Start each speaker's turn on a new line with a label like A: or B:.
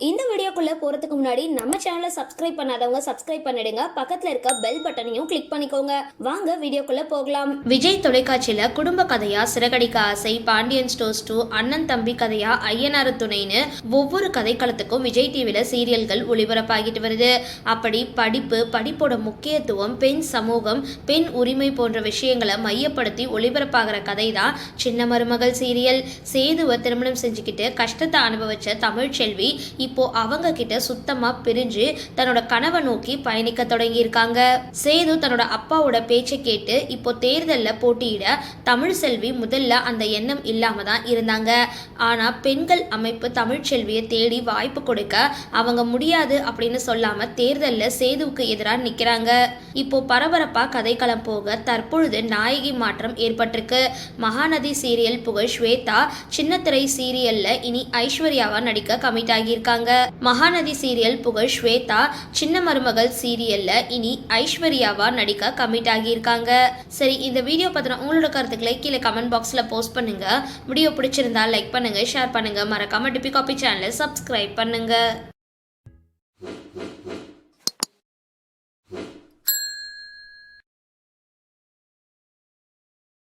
A: இந்த வீடியோக்குள்ள போறதுக்கு முன்னாடி நம்ம சேனலை சப்ஸ்கிரைப் பண்ணாதவங்க சப்ஸ்கிரைப் பண்ணிடுங்க, பக்கத்துல இருக்க பெல் பட்டனையும் கிளிக் பண்ணிக்கோங்க. வாங்க வீடியோக்குள்ள போகலாம். விஜய் தொலைக்காட்சியில குடும்ப கதையா சிறகடிக்க ஆசை, பாண்டியன் ஸ்டோர்ஸ் 2, அண்ணன் தம்பி கதையா ஐயனார் துணைன்னு ஒவ்வொரு கதைக்களத்துக்கும் விஜய் டிவில சீரியல்கள் ஒளிபரப்பாகிட்டு வருது. அப்படி படிப்போட முக்கியத்துவம், பெண் சமூகம், பெண் உரிமை போன்ற விஷயங்களை மையப்படுத்தி ஒளிபரப்பாகிற கதை தான் சின்ன மருமகள் சீரியல். சேதுவை திருமணம் செஞ்சுக்கிட்டு கஷ்டத்தை அனுபவிச்ச தமிழ்ச்செல்வி இப்போ அவங்க கிட்ட சுத்தமா பிரிஞ்சு தன்னோட கனவை நோக்கி பயணிக்க தொடங்கி இருக்காங்க. சேது தன்னோட அப்பாவோட பேச்சை கேட்டு இப்போ தேர்தல்ல போட்டியிட தமிழ்செல்வி முதல்ல அந்த எண்ணம் இல்லாம தான் இருந்தாங்க. ஆனா பெண்கள் அமைப்பு தமிழ்ச்செல்வியை தேடி வாய்ப்பு கொடுக்க அவங்க முடியாது அப்படின்னு சொல்லாம தேர்தல்ல சேதுவுக்கு எதிராக நிக்கிறாங்க. இப்போ பரபரப்பா கதைக்களம் போக தற்பொழுது நாயகி மாற்றம் ஏற்பட்டிருக்கு. மகாநதி சீரியல் புகழ் ஸ்வேதா சின்னத்திரை சீரியல்ல இனி ஐஸ்வர்யாவா நடிக்க கமிட் ஆகியிருக்காங்க. மகாநதி சீரியல் புகழ் ஸ்வேதா சின்ன மருமகள் சீரியல்ல இனி ஐஸ்வர்யாவா நடிக்க கமிட் ஆகியிருக்காங்க. சரி, இந்த வீடியோ பத்தின உங்களோட கருத்துக்களை கீழே கமெண்ட் பாக்ஸ்ல போஸ்ட் பண்ணுங்க. வீடியோ பிடிச்சிருந்தா லைக் பண்ணுங்க, ஷேர் பண்ணுங்க, மறக்காம டிபி காபி சேனலை சப்ஸ்கிரைப் பண்ணுங்க.